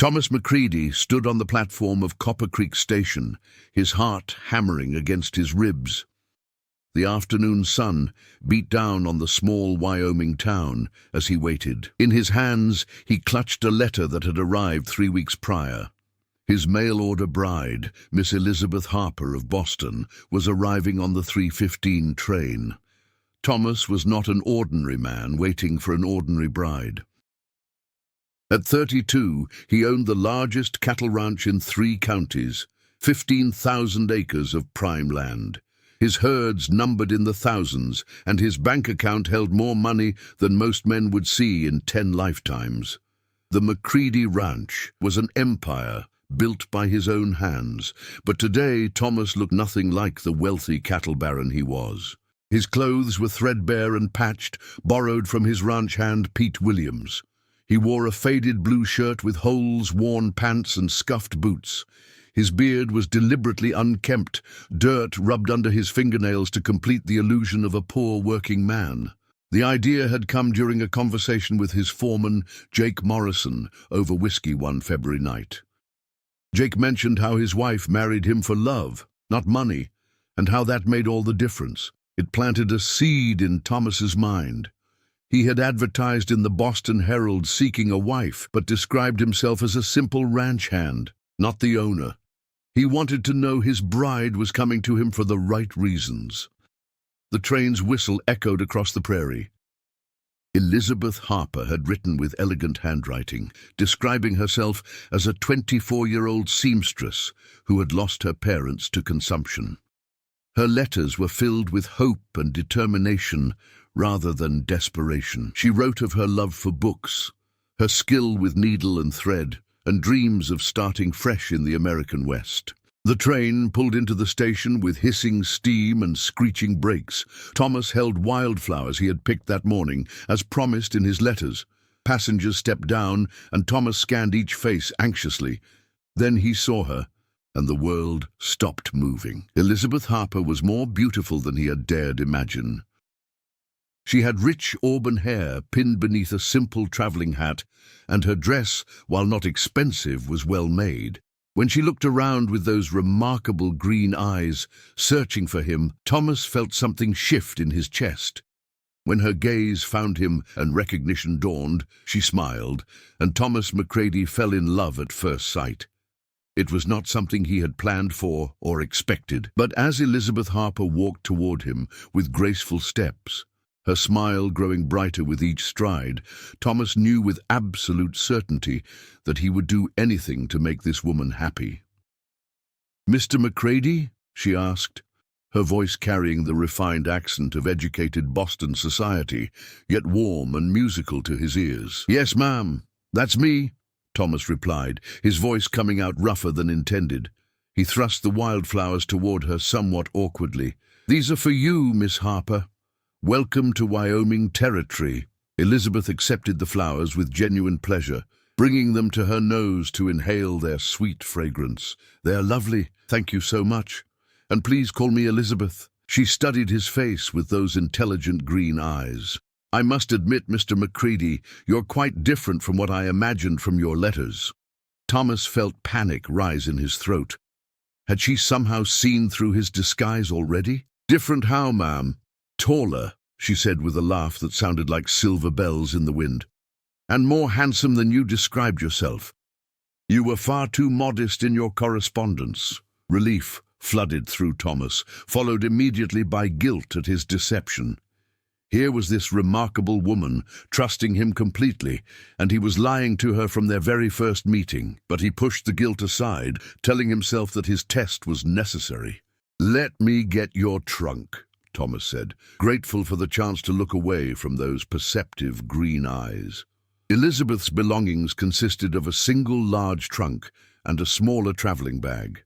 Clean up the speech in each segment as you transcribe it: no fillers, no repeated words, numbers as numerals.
Thomas Macready stood on the platform of Copper Creek Station, his heart hammering against his ribs. The afternoon sun beat down on the small Wyoming town as he waited. In his hands, he clutched a letter that had arrived 3 weeks prior. His mail-order bride, Miss Elizabeth Harper of Boston, was arriving on the 3:15 train. Thomas was not an ordinary man waiting for an ordinary bride. At 32, he owned the largest cattle ranch in 3 counties, 15,000 acres of prime land. His herds numbered in the thousands, and his bank account held more money than most men would see in 10 lifetimes. The Macready Ranch was an empire built by his own hands, but today Thomas looked nothing like the wealthy cattle baron he was. His clothes were threadbare and patched, borrowed from his ranch hand Pete Williams. He wore a faded blue shirt with holes, worn pants and scuffed boots. His beard was deliberately unkempt, dirt rubbed under his fingernails to complete the illusion of a poor working man. The idea had come during a conversation with his foreman, Jake Morrison, over whiskey one February night. Jake mentioned how his wife married him for love, not money, and how that made all the difference. It planted a seed in Thomas's mind. He had advertised in the Boston Herald seeking a wife, but described himself as a simple ranch hand, not the owner. He wanted to know his bride was coming to him for the right reasons. The train's whistle echoed across the prairie. Elizabeth Harper had written with elegant handwriting, describing herself as a 24-year-old seamstress who had lost her parents to consumption. Her letters were filled with hope and determination rather than desperation. She wrote of her love for books, her skill with needle and thread, and dreams of starting fresh in the American West. The train pulled into the station with hissing steam and screeching brakes. Thomas held wildflowers he had picked that morning, as promised in his letters. Passengers stepped down, and Thomas scanned each face anxiously. Then he saw her, and the world stopped moving. Elizabeth Harper was more beautiful than he had dared imagine. She had rich auburn hair pinned beneath a simple traveling hat, and her dress, while not expensive, was well made. When she looked around with those remarkable green eyes, searching for him, Thomas felt something shift in his chest. When her gaze found him and recognition dawned, she smiled, and Thomas Macready fell in love at first sight. It was not something he had planned for or expected, but as Elizabeth Harper walked toward him with graceful steps, her smile growing brighter with each stride, Thomas knew with absolute certainty that he would do anything to make this woman happy. "Mr. Macready?" she asked, her voice carrying the refined accent of educated Boston society, yet warm and musical to his ears. "Yes, ma'am, that's me," Thomas replied, his voice coming out rougher than intended. He thrust the wildflowers toward her somewhat awkwardly. "These are for you, Miss Harper. Welcome to Wyoming territory." Elizabeth accepted the flowers with genuine pleasure, bringing them to her nose to inhale their sweet fragrance. "They are lovely, thank you so much. And please call me Elizabeth." She studied his face with those intelligent green eyes. "I must admit, Mr. Macready, you're quite different from what I imagined from your letters." Thomas felt panic rise in his throat. Had she somehow seen through his disguise already? "Different how, ma'am?" "Taller," she said with a laugh that sounded like silver bells in the wind. "And more handsome than you described yourself. You were far too modest in your correspondence." Relief flooded through Thomas, followed immediately by guilt at his deception. Here was this remarkable woman, trusting him completely, and he was lying to her from their very first meeting. But he pushed the guilt aside, telling himself that his test was necessary. "Let me get your trunk," Thomas said, grateful for the chance to look away from those perceptive green eyes. Elizabeth's belongings consisted of a single large trunk and a smaller traveling bag.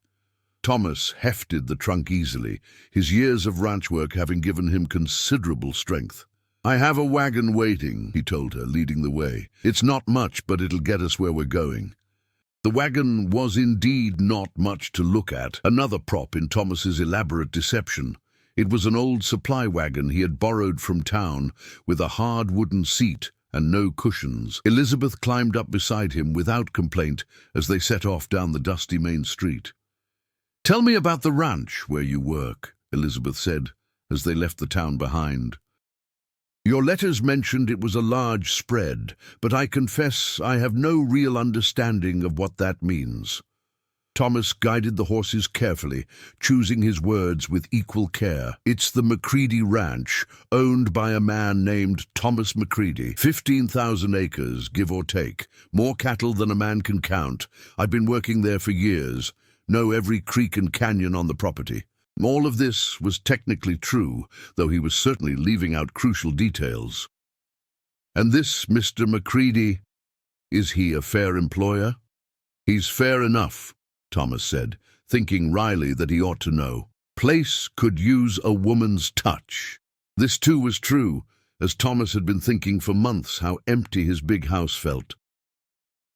Thomas hefted the trunk easily, his years of ranch work having given him considerable strength. "I have a wagon waiting," he told her, leading the way. "It's not much, but it'll get us where we're going." The wagon was indeed not much to look at, another prop in Thomas's elaborate deception. It was an old supply wagon he had borrowed from town, with a hard wooden seat and no cushions. Elizabeth climbed up beside him without complaint as they set off down the dusty main street. "Tell me about the ranch where you work," Elizabeth said, as they left the town behind. "Your letters mentioned it was a large spread, but I confess I have no real understanding of what that means." Thomas guided the horses carefully, choosing his words with equal care. "It's the Macready Ranch, owned by a man named Thomas Macready. 15,000 acres, give or take. More cattle than a man can count. I've been working there for years. Know every creek and canyon on the property." All of this was technically true, though he was certainly leaving out crucial details. "And this Mr. Macready, is he a fair employer?" "He's fair enough," Thomas said, thinking wryly that he ought to know. Place could use a woman's touch. This too was true, as Thomas had been thinking for months how empty his big house felt.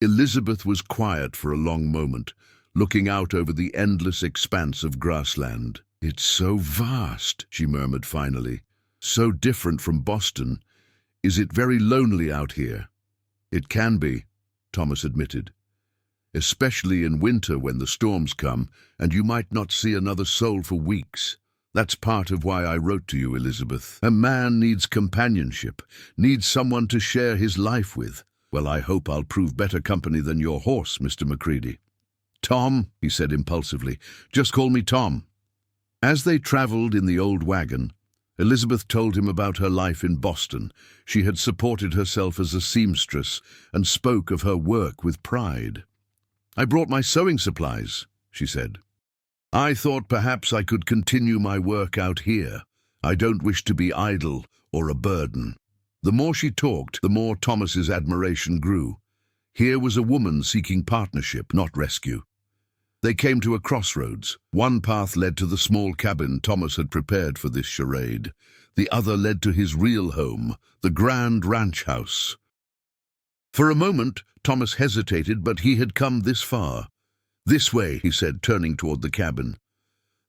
Elizabeth was quiet for a long moment, looking out over the endless expanse of grassland. "It's so vast," she murmured finally. "So different from Boston. Is it very lonely out here?" "It can be," Thomas admitted. "Especially in winter when the storms come, and you might not see another soul for weeks. That's part of why I wrote to you, Elizabeth. A man needs companionship, needs someone to share his life with. Well, I hope I'll prove better company than your horse, Mr. Macready." "Tom," he said impulsively. "Just call me Tom." As they traveled in the old wagon, Elizabeth told him about her life in Boston. She had supported herself as a seamstress and spoke of her work with pride. "I brought my sewing supplies," she said. "I thought perhaps I could continue my work out here. I don't wish to be idle or a burden." The more she talked, the more Thomas's admiration grew. Here was a woman seeking partnership, not rescue. They came to a crossroads. One path led to the small cabin Thomas had prepared for this charade. The other led to his real home, the grand ranch house. For a moment, Thomas hesitated, but he had come this far. "This way," he said, turning toward the cabin.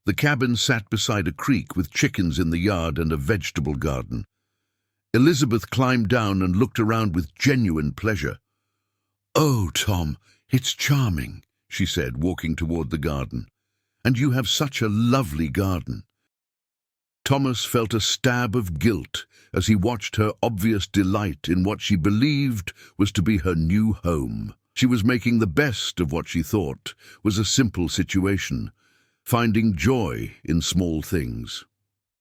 The cabin sat beside a creek with chickens in the yard and a vegetable garden. Elizabeth climbed down and looked around with genuine pleasure. "Oh, Tom, it's charming," she said, walking toward the garden. "And you have such a lovely garden." Thomas felt a stab of guilt as he watched her obvious delight in what she believed was to be her new home. She was making the best of what she thought was a simple situation, finding joy in small things.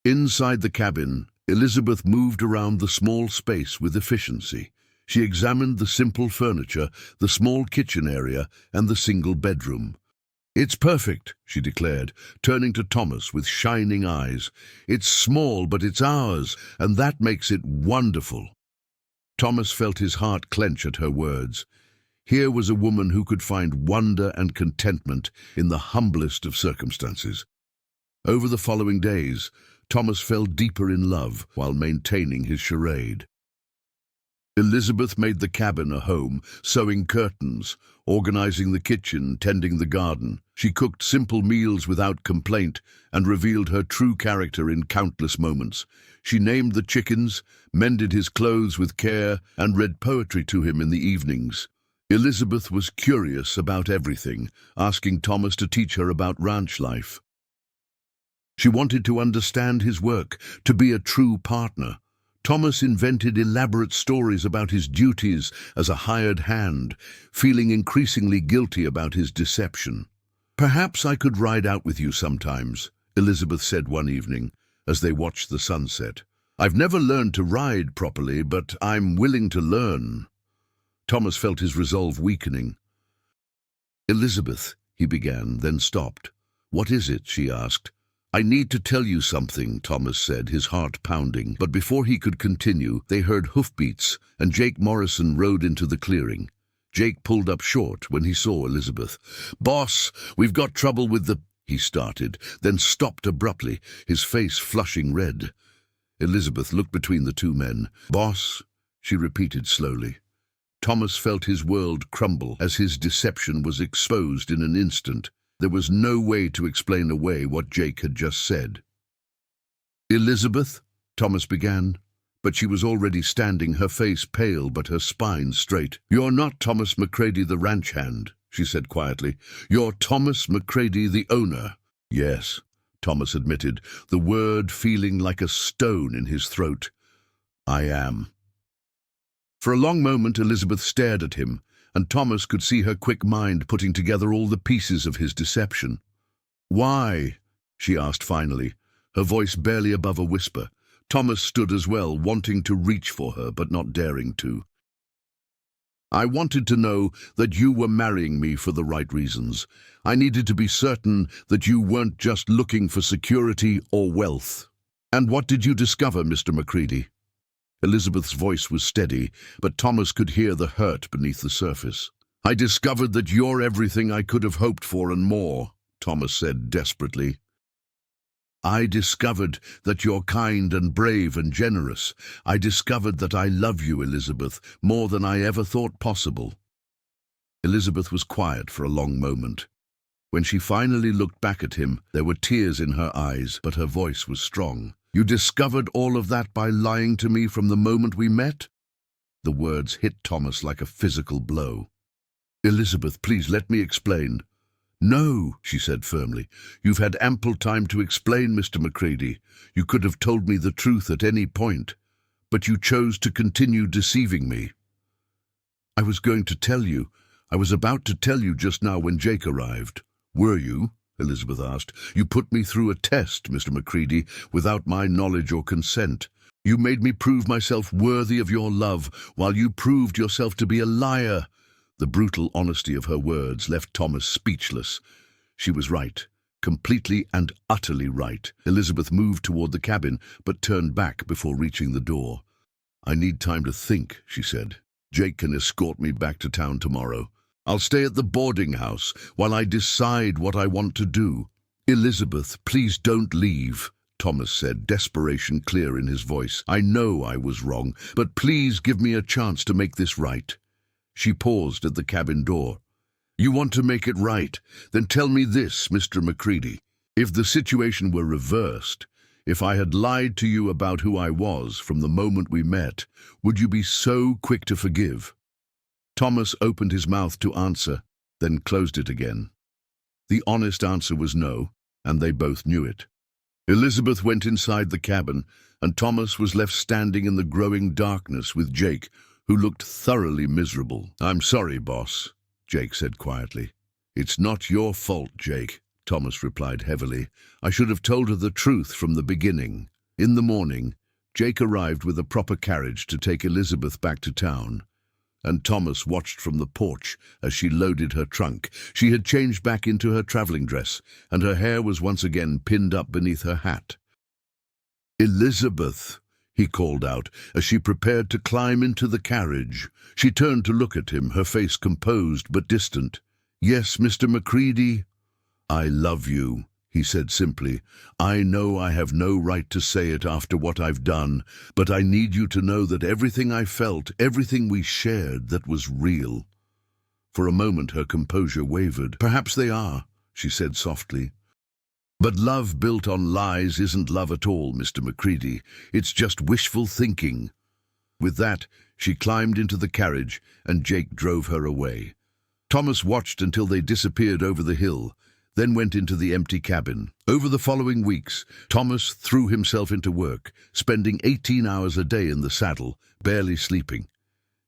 Inside the cabin, Elizabeth moved around the small space with efficiency. She examined the simple furniture, the small kitchen area, and the single bedroom. "It's perfect," she declared, turning to Thomas with shining eyes. "It's small, but it's ours, and that makes it wonderful." Thomas felt his heart clench at her words. Here was a woman who could find wonder and contentment in the humblest of circumstances. Over the following days, Thomas fell deeper in love while maintaining his charade. Elizabeth made the cabin a home, sewing curtains, organizing the kitchen, tending the garden. She cooked simple meals without complaint and revealed her true character in countless moments. She named the chickens, mended his clothes with care, and read poetry to him in the evenings. Elizabeth was curious about everything, asking Thomas to teach her about ranch life. She wanted to understand his work, to be a true partner. Thomas invented elaborate stories about his duties as a hired hand, feeling increasingly guilty about his deception. "Perhaps I could ride out with you sometimes," Elizabeth said one evening, as they watched the sunset. "I've never learned to ride properly, but I'm willing to learn." Thomas felt his resolve weakening. "Elizabeth," he began, then stopped. "What is it?" she asked. "I need to tell you something," Thomas said, his heart pounding. But before he could continue, they heard hoofbeats, and Jake Morrison rode into the clearing. Jake pulled up short when he saw Elizabeth. "Boss, we've got trouble with the—" he started, then stopped abruptly, his face flushing red. Elizabeth looked between the two men. "Boss," she repeated slowly. Thomas felt his world crumble as his deception was exposed in an instant. There was no way to explain away what Jake had just said. "Elizabeth," Thomas began. but she was already standing, her face pale but her spine straight. "You're not Thomas McCready, the ranch hand," she said quietly. "You're Thomas McCready, the owner." "Yes," Thomas admitted, the word feeling like a stone in his throat. "I am." For a long moment Elizabeth stared at him, and Thomas could see her quick mind putting together all the pieces of his deception. "Why?" she asked finally, her voice barely above a whisper. Thomas stood as well, wanting to reach for her, but not daring to. "I wanted to know that you were marrying me for the right reasons. I needed to be certain that you weren't just looking for security or wealth." "And what did you discover, Mr. McCready?" Elizabeth's voice was steady, but Thomas could hear the hurt beneath the surface. "I discovered that you're everything I could have hoped for and more," Thomas said desperately. "I discovered that you're kind and brave and generous. I discovered that I love you, Elizabeth, more than I ever thought possible." Elizabeth was quiet for a long moment. When she finally looked back at him, there were tears in her eyes, but her voice was strong. "You discovered all of that by lying to me from the moment we met?" The words hit Thomas like a physical blow. "Elizabeth, please let me explain." "No," she said firmly. "You've had ample time to explain, Mr. McCready. You could have told me the truth at any point, but you chose to continue deceiving me." "I was going to tell you. I was about to tell you just now when Jake arrived." "Were you?" Elizabeth asked. "You put me through a test, Mr. McCready, without my knowledge or consent. You made me prove myself worthy of your love, while you proved yourself to be a liar." The brutal honesty of her words left Thomas speechless. She was right, completely and utterly right. Elizabeth moved toward the cabin, but turned back before reaching the door. "I need time to think," she said. "Jake can escort me back to town tomorrow. I'll stay at the boarding house while I decide what I want to do." "Elizabeth, please don't leave," Thomas said, desperation clear in his voice. "I know I was wrong, but please give me a chance to make this right." She paused at the cabin door. "You want to make it right? Then tell me this, Mr. McCready. If the situation were reversed, if I had lied to you about who I was from the moment we met, would you be so quick to forgive?" Thomas opened his mouth to answer, then closed it again. The honest answer was no, and they both knew it. Elizabeth went inside the cabin, and Thomas was left standing in the growing darkness with Jake, who looked thoroughly miserable. "I'm sorry, boss," Jake said quietly. "It's not your fault, Jake," Thomas replied heavily. "I should have told her the truth from the beginning." In the morning, Jake arrived with a proper carriage to take Elizabeth back to town, and Thomas watched from the porch as she loaded her trunk. She had changed back into her traveling dress, and her hair was once again pinned up beneath her hat. "Elizabeth," he called out as she prepared to climb into the carriage. She turned to look at him, her face composed but distant. "Yes, Mr. McCready?" "I love you," he said simply. "I know I have no right to say it after what I've done, but I need you to know that everything I felt, everything we shared, that was real." For a moment her composure wavered. "Perhaps they are," she said softly. "But love built on lies isn't love at all, Mr. McCready. It's just wishful thinking." With that, she climbed into the carriage, and Jake drove her away. Thomas watched until they disappeared over the hill, then went into the empty cabin. Over the following weeks, Thomas threw himself into work, spending 18 hours a day in the saddle, barely sleeping.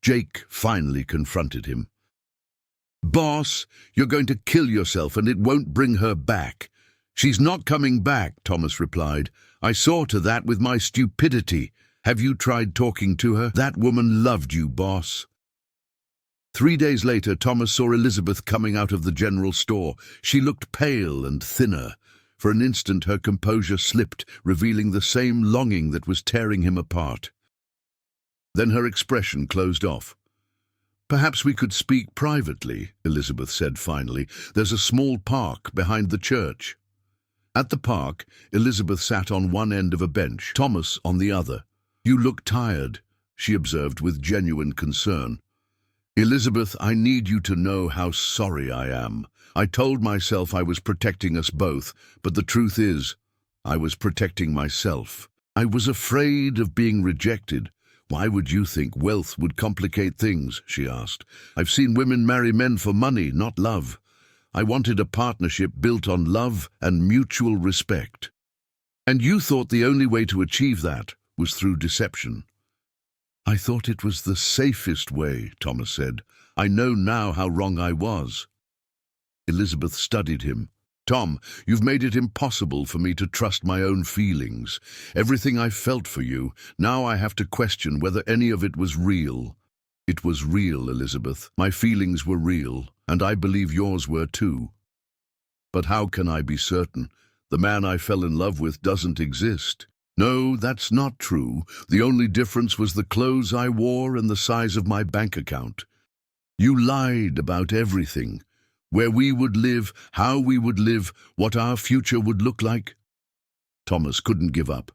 Jake finally confronted him. "Boss, you're going to kill yourself, and it won't bring her back." "She's not coming back," Thomas replied. "I saw to that with my stupidity. Have you tried talking to her? That woman loved you, boss." 3 days later, Thomas saw Elizabeth coming out of the general store. She looked pale and thinner. For an instant, her composure slipped, revealing the same longing that was tearing him apart. Then her expression closed off. "Perhaps we could speak privately," Elizabeth said finally. "There's a small park behind the church." At the park, Elizabeth sat on one end of a bench, Thomas on the other. "You look tired," she observed with genuine concern. "Elizabeth, I need you to know how sorry I am. I told myself I was protecting us both, but the truth is, I was protecting myself." I was afraid of being rejected. Why would you think wealth would complicate things? She asked. I've seen women marry men for money, not love. I wanted a partnership built on love and mutual respect. And you thought the only way to achieve that was through deception. I thought it was the safest way, Thomas said. I know now how wrong I was. Elizabeth studied him. Tom, you've made it impossible for me to trust my own feelings. Everything I felt for you, now I have to question whether any of it was real. It was real, Elizabeth. My feelings were real, and I believe yours were too. But how can I be certain? The man I fell in love with doesn't exist. No, that's not true. The only difference was the clothes I wore and the size of my bank account. You lied about everything. Where we would live, how we would live, what our future would look like. Thomas couldn't give up.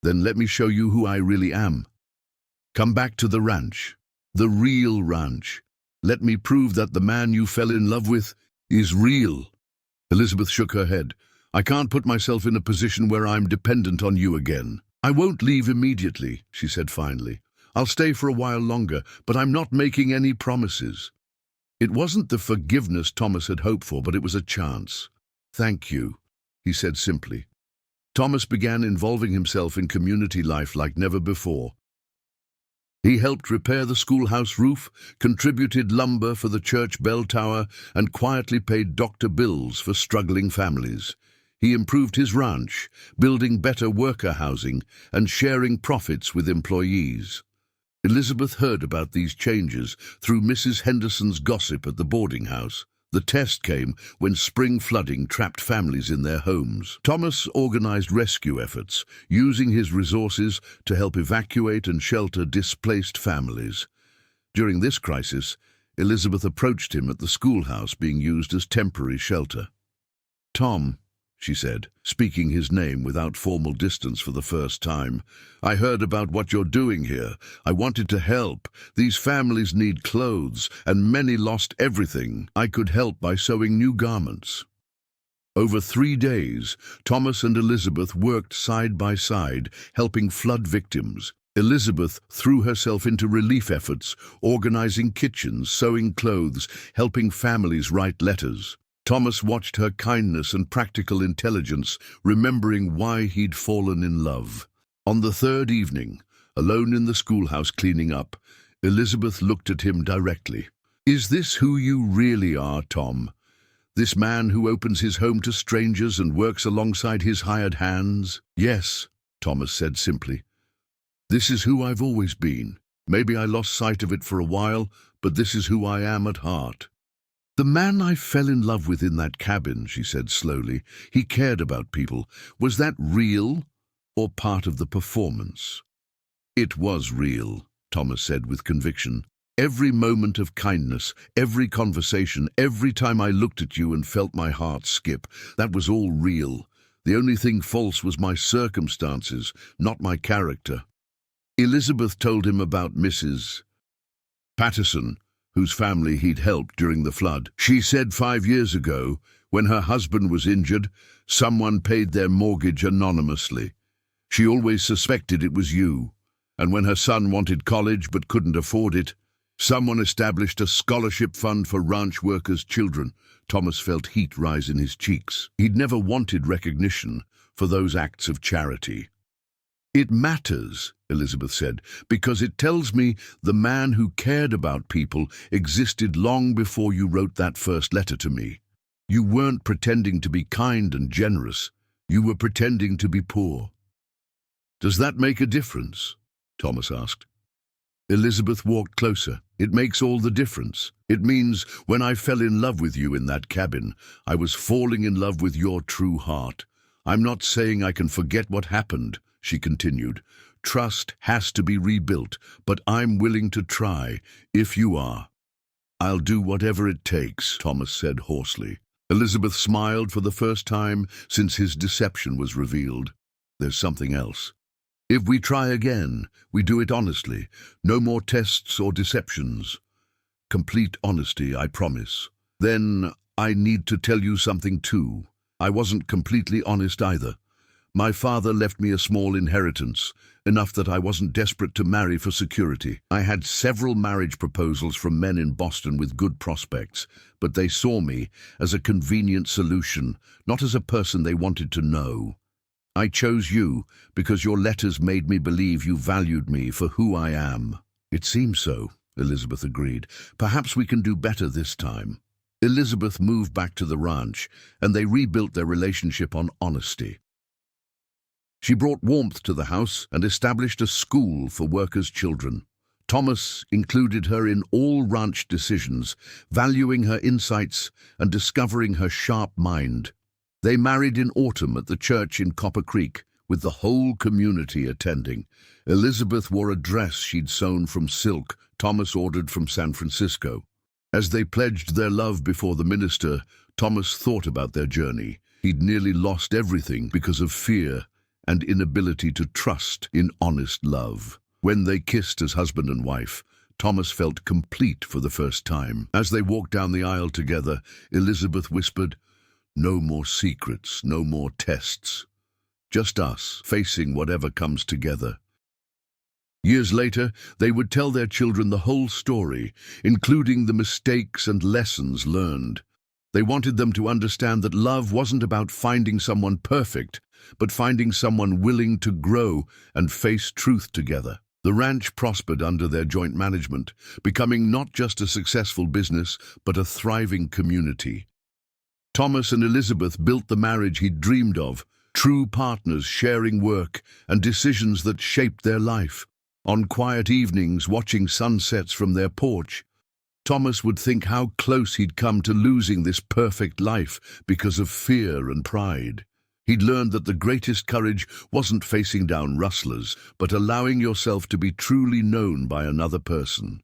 Then let me show you who I really am. Come back to the ranch, the real ranch. Let me prove that the man you fell in love with is real. Elizabeth shook her head. I can't put myself in a position where I'm dependent on you again. I won't leave immediately, she said finally. I'll stay for a while longer, but I'm not making any promises. It wasn't the forgiveness Thomas had hoped for, but it was a chance. Thank you, he said simply. Thomas began involving himself in community life like never before. He helped repair the schoolhouse roof, contributed lumber for the church bell tower, and quietly paid doctor bills for struggling families. He improved his ranch, building better worker housing and sharing profits with employees. Elizabeth heard about these changes through Mrs. Henderson's gossip at the boarding house. The test came when spring flooding trapped families in their homes. Thomas organized rescue efforts, using his resources to help evacuate and shelter displaced families. During this crisis, Elizabeth approached him at the schoolhouse being used as temporary shelter. Tom, she said, speaking his name without formal distance for the first time. I heard about what you're doing here. I wanted to help. These families need clothes, and many lost everything. I could help by sewing new garments. Over 3 days, Thomas and Elizabeth worked side by side, helping flood victims. Elizabeth threw herself into relief efforts, organizing kitchens, sewing clothes, helping families write letters. Thomas watched her kindness and practical intelligence, remembering why he'd fallen in love. On the 3rd evening, alone in the schoolhouse cleaning up, Elizabeth looked at him directly. Is this who you really are, Tom? This man who opens his home to strangers and works alongside his hired hands? Yes, Thomas said simply. This is who I've always been. Maybe I lost sight of it for a while, but this is who I am at heart. The man I fell in love with in that cabin, she said slowly, he cared about people. Was that real or part of the performance? It was real, Thomas said with conviction. Every moment of kindness, every conversation, every time I looked at you and felt my heart skip, that was all real. The only thing false was my circumstances, not my character. Elizabeth told him about Mrs. Patterson, whose family he'd helped during the flood. She said 5 years ago, when her husband was injured, someone paid their mortgage anonymously. She always suspected it was you. And when her son wanted college but couldn't afford it, someone established a scholarship fund for ranch workers' children. Thomas felt heat rise in his cheeks. He'd never wanted recognition for those acts of charity. It matters, Elizabeth said, because it tells me the man who cared about people existed long before you wrote that first letter to me. You weren't pretending to be kind and generous. You were pretending to be poor. Does that make a difference? Thomas asked. Elizabeth walked closer. It makes all the difference. It means when I fell in love with you in that cabin, I was falling in love with your true heart. I'm not saying I can forget what happened, she continued. Trust has to be rebuilt, but I'm willing to try, if you are. I'll do whatever it takes, Thomas said hoarsely. Elizabeth smiled for the first time since his deception was revealed. There's something else. If we try again, we do it honestly. No more tests or deceptions. Complete honesty, I promise. Then I need to tell you something too. I wasn't completely honest either. My father left me a small inheritance, enough that I wasn't desperate to marry for security. I had several marriage proposals from men in Boston with good prospects, but they saw me as a convenient solution, not as a person they wanted to know. I chose you because your letters made me believe you valued me for who I am." "It seems so," Elizabeth agreed. "Perhaps we can do better this time." Elizabeth moved back to the ranch, and they rebuilt their relationship on honesty. She brought warmth to the house and established a school for workers' children. Thomas included her in all ranch decisions, valuing her insights and discovering her sharp mind. They married in autumn at the church in Copper Creek, with the whole community attending. Elizabeth wore a dress she'd sewn from silk Thomas ordered from San Francisco. As they pledged their love before the minister, Thomas thought about their journey. He'd nearly lost everything because of fear and inability to trust in honest love. When they kissed as husband and wife, Thomas felt complete for the first time. As they walked down the aisle together, Elizabeth whispered, "No more secrets, no more tests. Just us, facing whatever comes together." Years later, they would tell their children the whole story, including the mistakes and lessons learned. They wanted them to understand that love wasn't about finding someone perfect, but finding someone willing to grow and face truth together. The ranch prospered under their joint management, becoming not just a successful business, but a thriving community. Thomas and Elizabeth built the marriage he'd dreamed of, true partners sharing work and decisions that shaped their life. On quiet evenings, watching sunsets from their porch, Thomas would think how close he'd come to losing this perfect life because of fear and pride. He'd learned that the greatest courage wasn't facing down rustlers, but allowing yourself to be truly known by another person.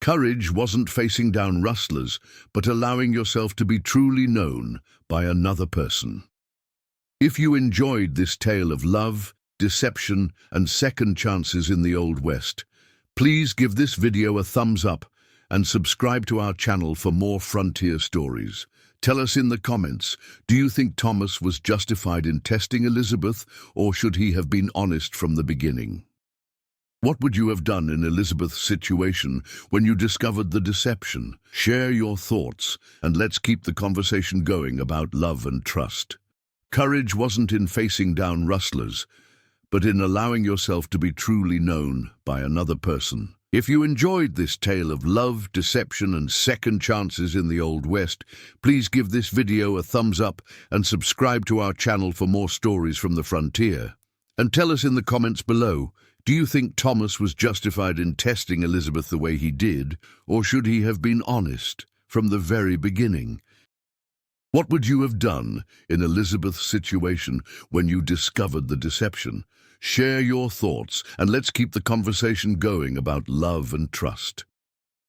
Courage wasn't facing down rustlers, but allowing yourself to be truly known by another person. If you enjoyed this tale of love, deception, and second chances in the Old West, please give this video a thumbs up and subscribe to our channel for more frontier stories. Tell us in the comments, do you think Thomas was justified in testing Elizabeth, or should he have been honest from the beginning? What would you have done in Elizabeth's situation when you discovered the deception? Share your thoughts, and let's keep the conversation going about love and trust. Courage wasn't in facing down rustlers, but in allowing yourself to be truly known by another person. If you enjoyed this tale of love, deception, and second chances in the Old West, please give this video a thumbs up and subscribe to our channel for more stories from the frontier. And tell us in the comments below, do you think Thomas was justified in testing Elizabeth the way he did, or should he have been honest from the very beginning? What would you have done in Elizabeth's situation when you discovered the deception? Share your thoughts, and let's keep the conversation going about love and trust.